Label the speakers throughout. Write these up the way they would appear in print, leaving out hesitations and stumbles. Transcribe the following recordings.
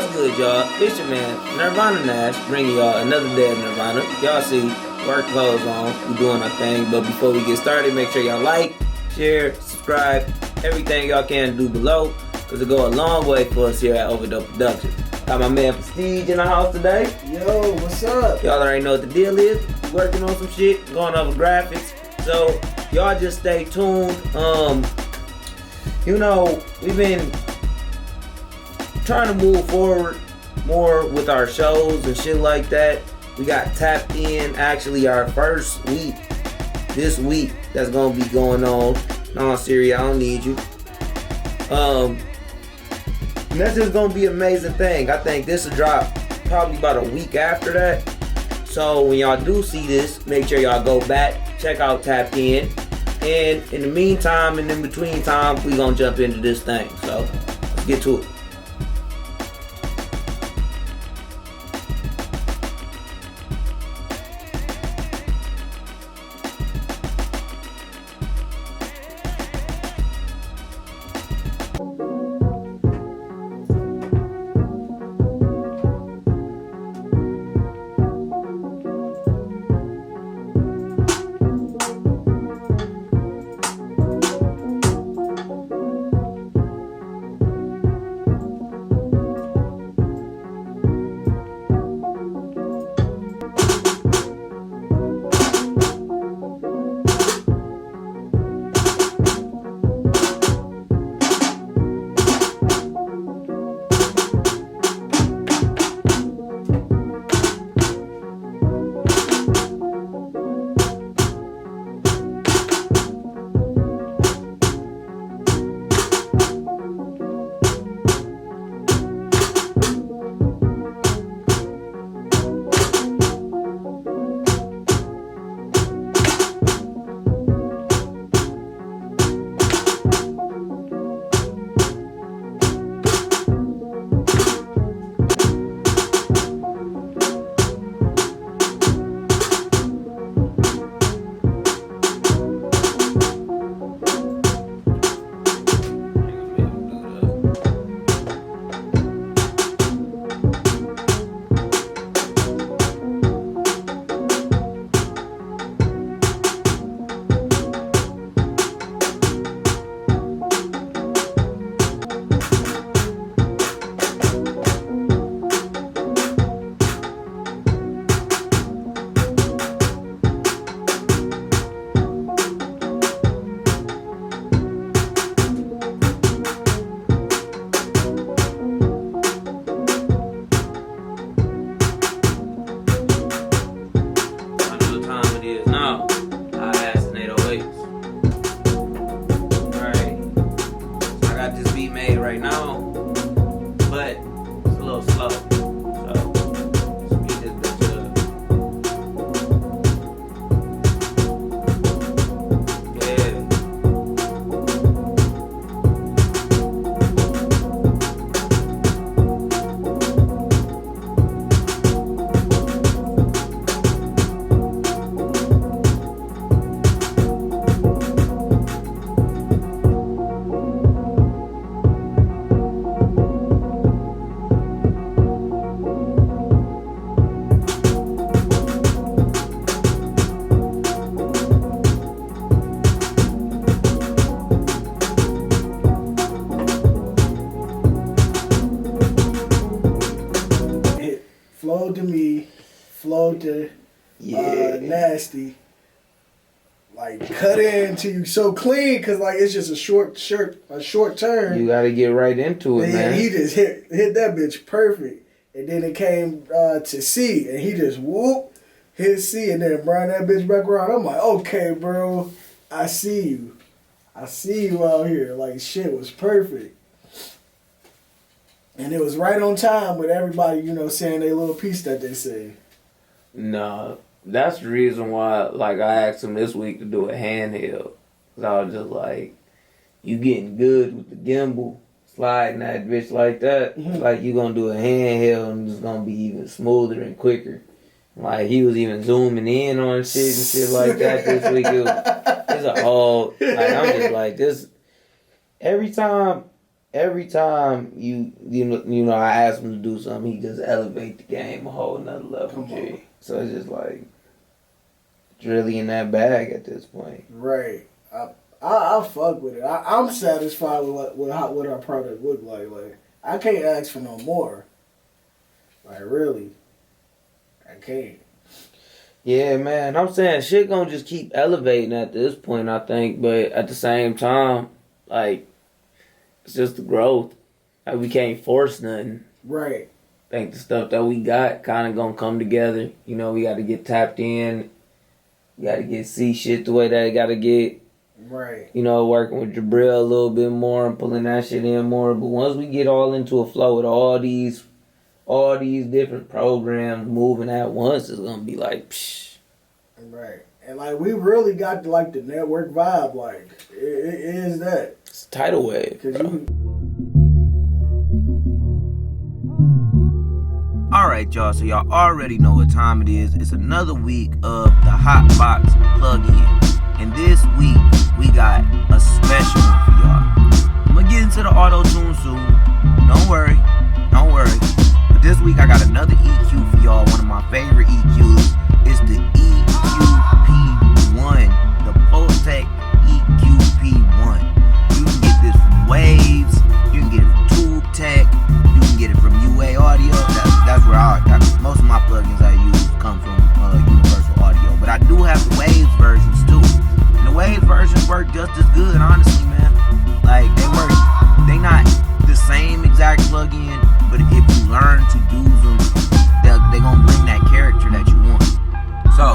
Speaker 1: What's good, y'all? It's your man, Nirvana Nash, bringing y'all another day of Nirvana. Y'all see, work clothes on, we doing our thing. But before we get started, make sure y'all like, share, subscribe, everything y'all can do below, because it go a long way for us here at Overdose Productions. Got my man Preston in the house today.
Speaker 2: Yo, what's up?
Speaker 1: Y'all already know what the deal is. We working on some shit, going over graphics. So, y'all just stay tuned. We've been trying to move forward more with our shows and shit like that. We got tapped in, actually our first week this week that's gonna be going on. No, Siri, I don't need you. And that's just gonna be an amazing thing. I think this will drop probably about a week after that. So when y'all do see this, make sure y'all go back, check out Tapped In. And in the meantime and in between time, we gonna jump into this thing. So let's get to it.
Speaker 2: Flow to me, flow to Nasty. Like cut into you so clean because like it's just a short turn.
Speaker 1: You gotta get right into it,
Speaker 2: and
Speaker 1: man.
Speaker 2: He just hit that bitch perfect, and then it came to C, and he just hit C, and then brought that bitch back around. I'm like, okay, bro, I see you out here. Like shit was perfect. And it was right on time with everybody, saying their little piece that they say.
Speaker 1: No, that's the reason why, like, I asked him this week to do a handheld. Because I was just like, you getting good with the gimbal, sliding that bitch like that.
Speaker 2: Mm-hmm.
Speaker 1: Like, you going to do a handheld and it's going to be even smoother and quicker. Like, he was even zooming in on shit and shit like that this week. It's a whole, like, I'm just like, this, every time every time I ask him to do something, he just elevate the game a whole nother level, G. So it's just like it's really in that bag at this point.
Speaker 2: Right. I fuck with it. I'm satisfied with what our product look like. Like I can't ask for no more. Like really, I can't.
Speaker 1: Yeah, man. I'm saying shit gonna just keep elevating at this point, I think. But at the same time, like, it's just the growth. Like, we can't force nothing.
Speaker 2: Right.
Speaker 1: I think the stuff that we got kind of gonna come together. You know, we got to get tapped in. We got to get see shit the way that it got to get.
Speaker 2: Right.
Speaker 1: You know, working with Jabril a little bit more and pulling that shit in more. But once we get all into a flow with all these different programs moving at once, it's gonna be like, psh.
Speaker 2: Right. And like we really got like the network vibe. Like it is that.
Speaker 1: It's a tidal wave. Alright, y'all, so y'all already know what time it is. It's another week of the Hotbox plug-in. And this week, we got a special one for y'all. I'm gonna get into the auto-tune soon. Don't worry. But this week, I got another EQ for y'all. One of my favorite EQs is the EQP1. The Pultec EQP1. You can get this from Waves. You can get it from TubeTech. You can get it from UA Audio. That's where most of my plugins I use come from Universal Audio. But I do have the Waves versions too. And the Waves versions work just as good, honestly, man. Like, they not the same exact plugin, but if you learn to use them, they gonna bring that character that you want. So,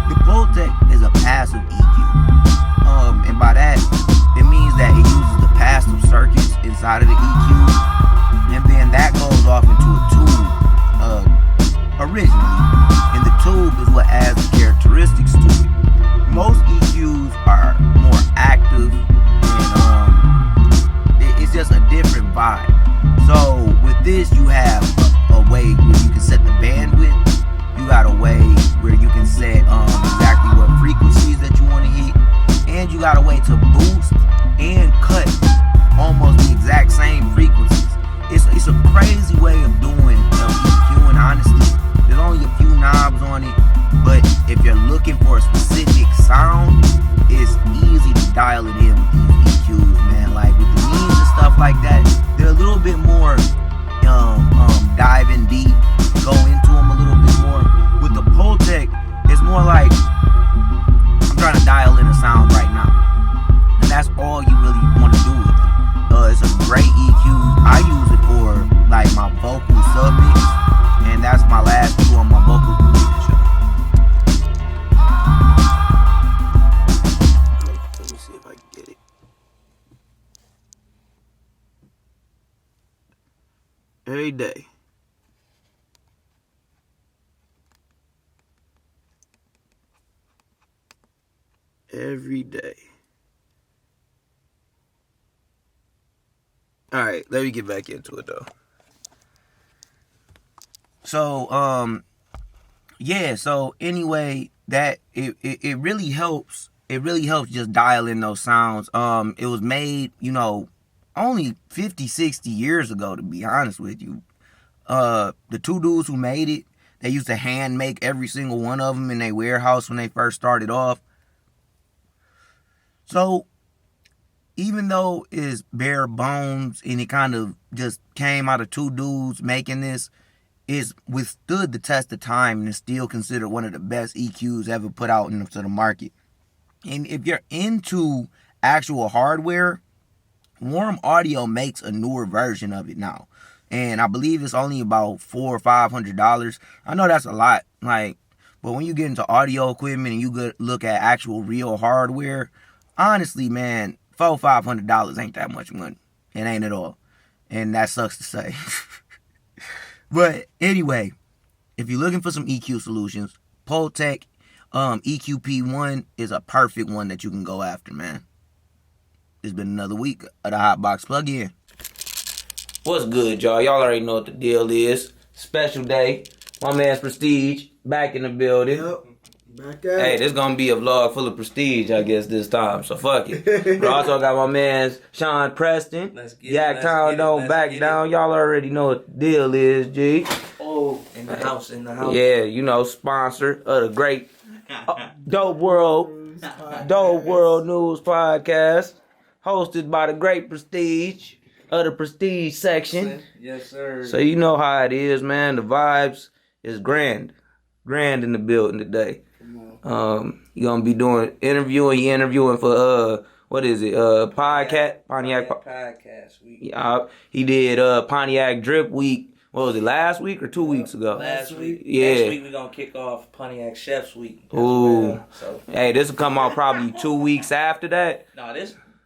Speaker 1: the Pultec is a passive EQ. And by that, it means that it uses the passive circuits inside of the EQ. And then that goes off into a tube originally. And the tube is what adds the characteristics to it. Most EQs are more active and it's just a different vibe. So with this you have a way where you can set the bandwidth. You got a way where you can set exactly what frequencies that you want to hit. And you got a way to boost and cut almost the exact same frequencies. It's a crazy way of doing EQing, honestly. There's only a few knobs on it, but if you're looking for a specific sound, it's easy to dial it in with these EQs, man. Like with the means and stuff like that, they're a little bit more diving deep, go into them a little bit more. With the Pultec, it's more like I'm trying to dial in a sound right now, and that's all you really want to do with it. It's a great EQ. I use it for like my vocal submix, and that's my last two on my vocal show. Let me see if I can get it. Every day. Every day. Alright, let me get back into it though. So, yeah, so anyway, that it really helps. It really helps just dial in those sounds. It was made, only 50, 60 years ago, to be honest with you. The two dudes who made it, they used to hand make every single one of them in their warehouse when they first started off. So, even though it's bare bones and it kind of just came out of two dudes making this, it's withstood the test of time and is still considered one of the best EQs ever put out into the market. And if you're into actual hardware, Warm Audio makes a newer version of it now. And I believe it's only about $400 or $500. I know that's a lot, but when you get into audio equipment and you look at actual real hardware, honestly, man, $400-$500 ain't that much money. It ain't at all. And that sucks to say. But anyway, if you're looking for some EQ solutions, Pultec EQP1 is a perfect one that you can go after, man. It's been another week of the Hotbox plug-in. What's good, y'all? Y'all already know what the deal is. Special day. My man's Prestige back in the building.
Speaker 2: Back at
Speaker 1: Hey,
Speaker 2: it.
Speaker 1: this gonna be a vlog full of prestige, I guess, this time. So fuck it. But also got my man Sean Preston.
Speaker 3: Let's get
Speaker 1: Yak
Speaker 3: it.
Speaker 1: Town don't back down. Y'all already know what the deal is, G.
Speaker 3: Oh, in the house.
Speaker 1: Yeah, you know, sponsor of the great Dope World News Podcast, hosted by the great Prestige of the Prestige section.
Speaker 3: Yes, sir.
Speaker 1: So you know how it is, man. The vibes is grand in the building today. You gonna be interviewing for what is it? Pontiac
Speaker 3: Podcast Week.
Speaker 1: Yeah, he did Pontiac Drip Week. What was it, last week or 2 weeks ago?
Speaker 3: Last week.
Speaker 1: Yeah.
Speaker 3: Next week we're gonna kick off Pontiac Chef's Week.
Speaker 1: Ooh.
Speaker 3: So
Speaker 1: Hey, this will come out probably 2 weeks after that.
Speaker 3: no,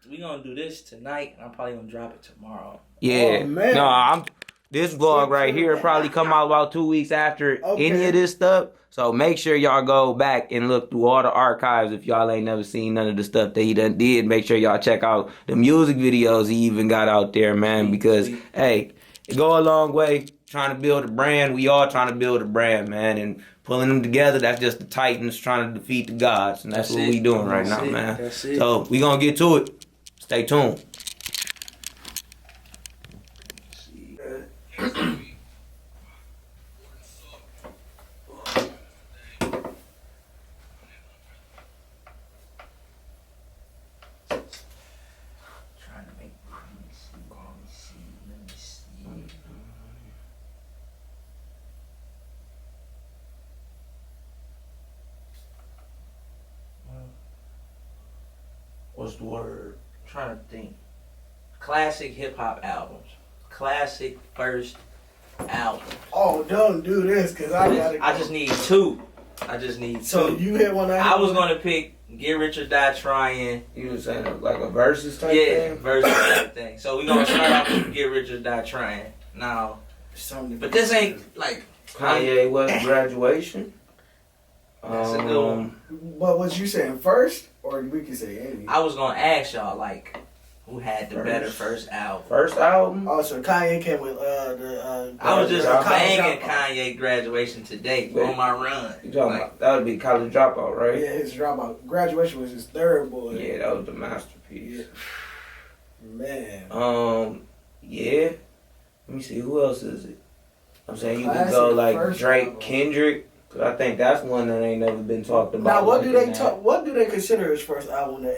Speaker 3: we gonna do this tonight, and I'm probably gonna drop it tomorrow.
Speaker 1: Yeah.
Speaker 2: Oh, man.
Speaker 1: No, this vlog right here probably come out about 2 weeks after any of this stuff. So make sure y'all go back and look through all the archives if y'all ain't never seen none of the stuff that he done did. Make sure y'all check out the music videos he even got out there, man. Because, hey, it go a long way trying to build a brand. We all trying to build a brand, man. And pulling them together, that's just the Titans trying to defeat the gods. And that's what we doing right now, man.
Speaker 3: That's it.
Speaker 1: So we gonna get to it. Stay tuned.
Speaker 3: Trying to make. Let me see. What's the word? I'm trying to think. Classic hip hop albums. Classic first album.
Speaker 2: Oh, don't do this, because I gotta go.
Speaker 3: I just need two. I just need two.
Speaker 2: So you hit one.
Speaker 3: I was gonna pick Get Rich or Die Trying.
Speaker 1: You was saying like a versus type
Speaker 3: Yeah,
Speaker 1: thing?
Speaker 3: versus type thing. So we're gonna start off with Get Rich or Die Trying. Now, but this ain't like
Speaker 1: Kanye West graduation.
Speaker 3: That's a good one.
Speaker 2: But what you saying first, or we can say any?
Speaker 3: I was gonna ask y'all like who had the better first album.
Speaker 1: First album?
Speaker 2: Oh, so Kanye came with the.
Speaker 3: I was just
Speaker 1: College
Speaker 3: banging
Speaker 2: Dropout.
Speaker 3: Kanye Graduation today
Speaker 1: Wait.
Speaker 3: on my run.
Speaker 1: You talking
Speaker 3: Like,
Speaker 1: about, that would be College Dropout, right?
Speaker 2: Yeah, his dropout. Graduation was his third boy.
Speaker 1: Yeah, that was the masterpiece.
Speaker 2: Man.
Speaker 1: Yeah. Let me see, who else is it? I'm saying you could
Speaker 2: Classic
Speaker 1: go like
Speaker 2: first
Speaker 1: Drake,
Speaker 2: album.
Speaker 1: Kendrick, cause I think that's one that ain't never been talked about.
Speaker 2: Now, what
Speaker 1: like
Speaker 2: do they
Speaker 1: that.
Speaker 2: talk? What do they consider his first album? The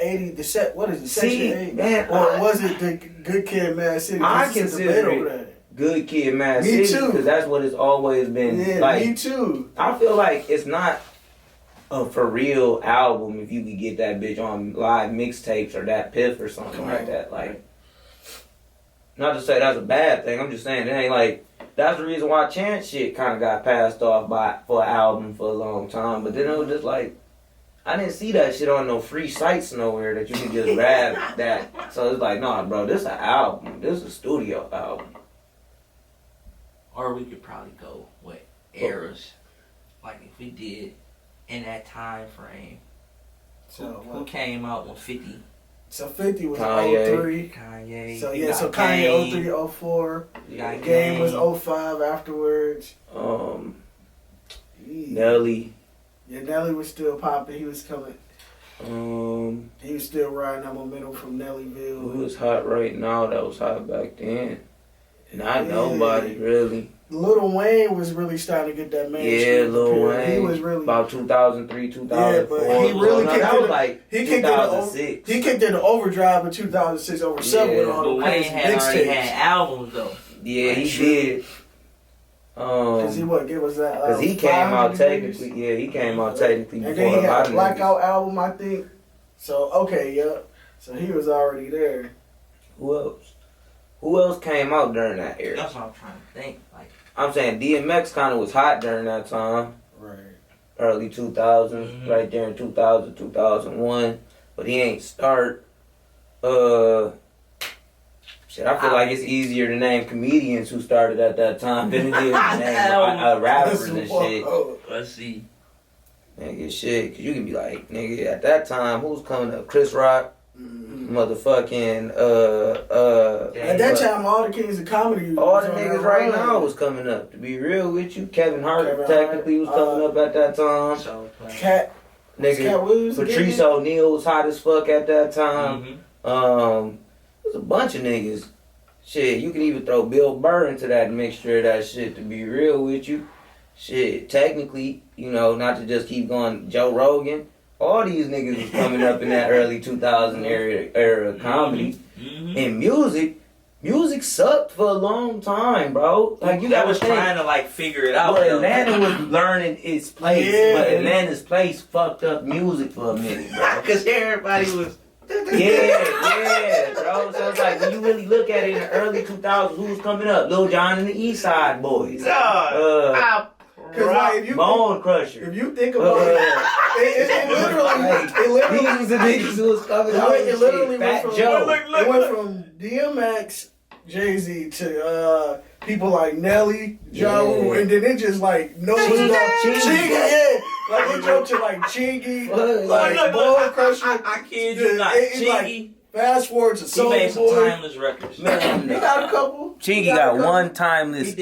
Speaker 2: 80, the set. What is it? Section
Speaker 1: See,
Speaker 2: 8,
Speaker 1: man,
Speaker 2: or was it the Good Kid, Mad City?
Speaker 1: I
Speaker 2: This is the
Speaker 1: consider
Speaker 2: middle
Speaker 1: it-
Speaker 2: there.
Speaker 1: Good Kid, Mad
Speaker 2: Me
Speaker 1: City,
Speaker 2: too.
Speaker 1: because that's what it's always been.
Speaker 2: Yeah,
Speaker 1: like,
Speaker 2: me too.
Speaker 1: I feel like it's not a for real album if you could get that bitch on live mixtapes or that Piff or something like that. Like, not to say that's a bad thing. I'm just saying it ain't like that's the reason why Chance shit kind of got passed off for an album for a long time. But then it was just like I didn't see that shit on no free sites nowhere that you could just grab that. So it's like, nah, bro, this an album. This is a studio album.
Speaker 3: or we could probably go with eras. Like if we did in that time frame.
Speaker 2: So,
Speaker 3: Who came out with 50?
Speaker 2: so 50 was
Speaker 1: Kanye.
Speaker 2: 03.
Speaker 3: Kanye.
Speaker 2: So
Speaker 3: you
Speaker 2: yeah,
Speaker 3: got
Speaker 2: so Kanye
Speaker 3: Game.
Speaker 2: 03, 04.
Speaker 3: You got
Speaker 2: Game was 05 afterwards.
Speaker 1: Nelly.
Speaker 2: Yeah, Nelly was still popping. He was coming.
Speaker 1: Who
Speaker 2: He was still riding that momentum from Nellyville.
Speaker 1: was hot right now that was hot back then? Not
Speaker 2: Yeah.
Speaker 1: nobody really.
Speaker 2: Lil Wayne was really starting to get that
Speaker 1: Yeah,
Speaker 2: mainstream
Speaker 1: Lil
Speaker 2: appeal.
Speaker 1: Wayne.
Speaker 2: He was really
Speaker 1: About 2003, 2004.
Speaker 2: Yeah, but he really
Speaker 1: no,
Speaker 2: kicked
Speaker 1: that
Speaker 2: it-
Speaker 1: was like
Speaker 2: he kicked it over-
Speaker 1: 2006.
Speaker 2: He kicked in the overdrive in 2006 over 7 with
Speaker 1: Yeah,
Speaker 2: all
Speaker 3: Lil
Speaker 2: the
Speaker 3: Wayne
Speaker 2: crazy
Speaker 3: had already
Speaker 2: mixtapes.
Speaker 3: had albums though.
Speaker 1: Yeah, he
Speaker 2: True.
Speaker 1: did.
Speaker 2: Cause he what? Give us that.
Speaker 1: Cause he came
Speaker 2: 500
Speaker 1: out
Speaker 2: degrees?
Speaker 1: technically. Yeah, he came out technically
Speaker 2: And
Speaker 1: before
Speaker 2: then he
Speaker 1: a lot
Speaker 2: had a
Speaker 1: of
Speaker 2: Blackout
Speaker 1: niggas.
Speaker 2: album, I think. So okay, yeah. So he was already there.
Speaker 1: Who else? Who else came out during that era?
Speaker 3: That's what I'm trying to think. Like
Speaker 1: I'm saying DMX kind of was hot during that time.
Speaker 2: Right.
Speaker 1: Early 2000s,
Speaker 3: Mhm.
Speaker 1: right there in 2000, 2001. But he ain't start. Shit, I feel like it's easier to name comedians who started at that time than it is to name rappers and shit.
Speaker 3: let's see.
Speaker 1: Nigga, shit, cause you can be like, nigga, at that time, who's coming up? Chris Rock, motherfucking
Speaker 2: At that time, all the kings of comedy.
Speaker 1: all
Speaker 2: was
Speaker 1: the
Speaker 2: on
Speaker 1: niggas
Speaker 2: that
Speaker 1: right
Speaker 2: run.
Speaker 1: now was coming up. To be real with you, Kevin Hart
Speaker 2: Kevin
Speaker 1: technically
Speaker 2: Hart,
Speaker 1: was coming up at that time.
Speaker 3: So playing.
Speaker 2: Cat Williams
Speaker 1: Patrice
Speaker 2: again?
Speaker 1: O'Neal was hot as fuck at that time.
Speaker 3: Mhm.
Speaker 1: There's a bunch of niggas. Shit, you can even throw Bill Burr into that mixture of that shit. To be real with you, shit, technically, you know, not to just keep going. Joe Rogan, all these niggas was coming up in that early 2000 era of comedy and music. Music sucked for a long time, bro. Like you
Speaker 3: I
Speaker 1: gotta
Speaker 3: was
Speaker 1: think.
Speaker 3: trying to like figure it out.
Speaker 1: But
Speaker 3: though.
Speaker 1: Atlanta was learning its place,
Speaker 2: Yeah.
Speaker 1: but Atlanta's place fucked up music for a minute, bro.
Speaker 3: Cause everybody was.
Speaker 1: Yeah, bro. So it's like when you really look at it in the early 2000s, who was coming up? Lil Jon and the East Side Boys,
Speaker 2: Because like, if you
Speaker 1: Bone Crusher.
Speaker 2: if you think about it literally
Speaker 1: These was the niggas who was coming up.
Speaker 2: it literally went
Speaker 1: Fat
Speaker 2: from
Speaker 1: Joe.
Speaker 2: it went from DMX, Jay-Z to people like Nelly, Ja Rule,
Speaker 1: Yeah.
Speaker 2: and then it just like nosed
Speaker 1: Chingy.
Speaker 2: up.
Speaker 1: Chingy.
Speaker 2: Chingy, yeah. Like it jumped to like Chingy, like
Speaker 3: Look,
Speaker 2: Bone Crusher.
Speaker 3: I kid you not.
Speaker 2: It's like,
Speaker 3: Chingy,
Speaker 2: fast forward to
Speaker 3: he
Speaker 2: Soulja
Speaker 3: made some
Speaker 2: Boy.
Speaker 3: timeless records.
Speaker 2: He got a couple.
Speaker 1: Chingy
Speaker 2: He
Speaker 1: got
Speaker 2: a couple.
Speaker 1: one timeless